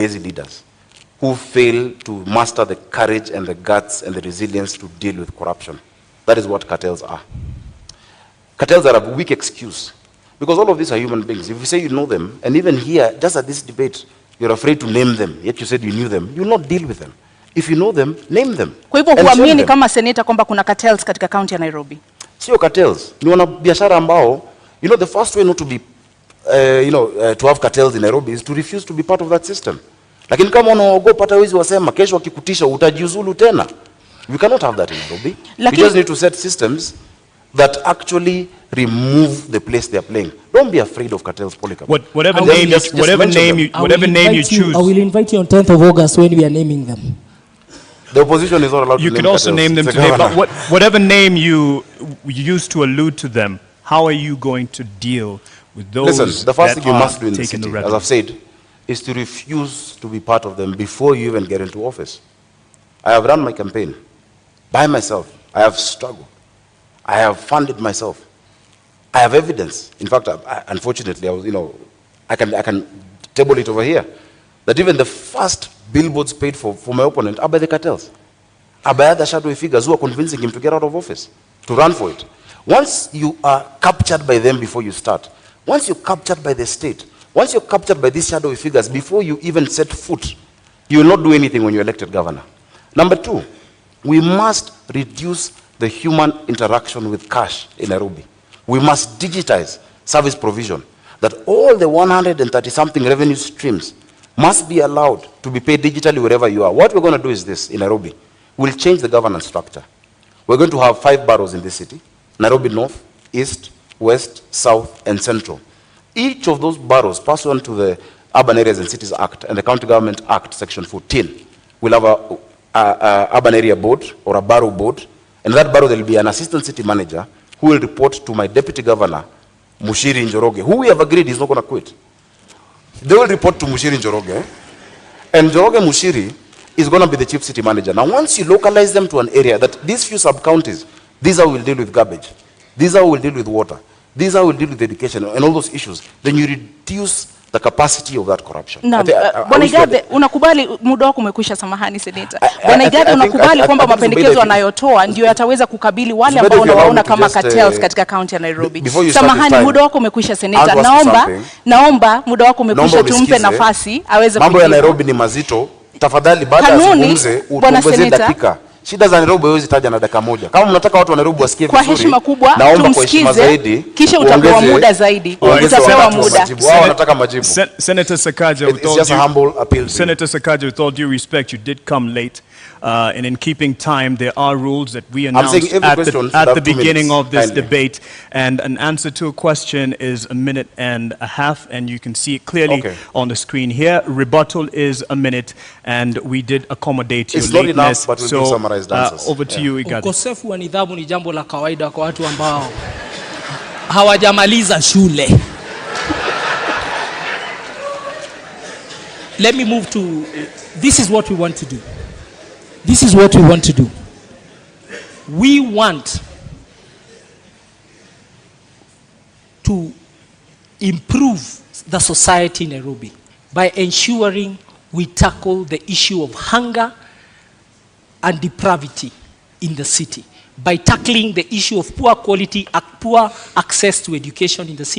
lazy leaders who fail to master the courage and the guts and the resilience to deal with corruption. That is what cartels are. Cartels are a weak excuse, because all of these are human beings. If you say you know them, and even here, just at this debate, you're afraid to name them, yet you said you knew them, you will not deal with them. If you know them, name them. Kwa hivyo huamini kama senator kwamba kuna cartels katika county ya Nairobi? Sio cartels, ni wana biashara ambao, you know, the first way not to be, to have cartels in Nairobi is to refuse to be part of that system. Lakini kama unaogopa hata wezi wasema kesho wakikutisha utajiuzulu tena. We cannot have that in Nairobi. We just need to set systems that actually remove the place they are playing. Don't be afraid of cartels, Polycarp. Whatever name you choose. I will invite you on 10th of August when we are naming them. The opposition is not allowed to name cartels. You can also name them today, but whatever name you use to allude to them, how are you going to deal with those? Listen, the first thing you must do in the city, as I've said, is to refuse to be part of them before you even get into office. I have run my campaign by myself. I have struggled. I have funded myself. I have evidence. In fact, unfortunately, I was, I can table it over here, that even the first billboards paid for my opponent are by the cartels, are by other shadowy figures who are convincing him to get out of office, to run for it. Once you are captured by them before you start, once you're captured by the state, once you're captured by these shadowy figures before you even set foot, you will not do anything when you're elected governor. Number two, we must reduce the human interaction with cash in Nairobi. We must digitize service provision, that all the 130-something revenue streams must be allowed to be paid digitally wherever you are. What we're going to do is this in Nairobi. We'll change the governance structure. We're going to have 5 boroughs in this city: Nairobi North, East, West, South, and Central. Each of those boroughs, pursuant to the Urban Areas and Cities Act and the County Government Act, Section 14, will have a urban area board or a borough board. And that borough, there will be an assistant city manager who will report to my deputy governor, Mushiri Njoroge, who we have agreed is not going to quit. They will report to Mushiri Njoroge, and Njoroge Mushiri is going to be the chief city manager. Now, once you localize them to an area, that these few sub-counties, these are who will deal with garbage, these are who will deal with water, these are who will deal with education and all those issues, then you reduce the capacity of that corruption. Bwana Igathe, unakubali muda wako umekwisha, samahani senator. Bwana Igathe, unakubali kwamba mapendekezo anayotoa ndio yataweza kukabili wale ambao unawaona kama cartels katika county ya Nairobi? Samahani, muda wako umekwisha senator. Naomba muda wako umekwisha, tumpe nafasi aweze kujibu. Mambo ya Nairobi ni mazito. Tafadhali baada ya kuzungumze utuongezee dakika. Shida za Nairobi huwezi taja na dakika moja. Kama mnataka watu wa Nairobi wasikie vizuri, kwa heshima kubwa tumsikize, kisha utapewa muda zaidi. Utapewa muda. Wao wanataka majibu. Senator Sakaja, with all due respect, you did come late. And in keeping time, there are rules that we announced at the beginning of this debate. And an answer to a question is 1.5 minutes, and you can see it clearly on the screen here. Rebuttal is 1 minute, and we did accommodate your lateness. Enough, but we'll do summarized answers. Over to you, Igathe. Ukosefu wa nidhamu ni jambo la kawaida kwa watu ambao hawajamaliza shule. Let me move to, this is what we want to do. This is what we want to do. We want to improve the society in Nairobi by ensuring we tackle the issue of hunger and depravity in the city, by tackling the issue of poor quality, poor access to education in the city.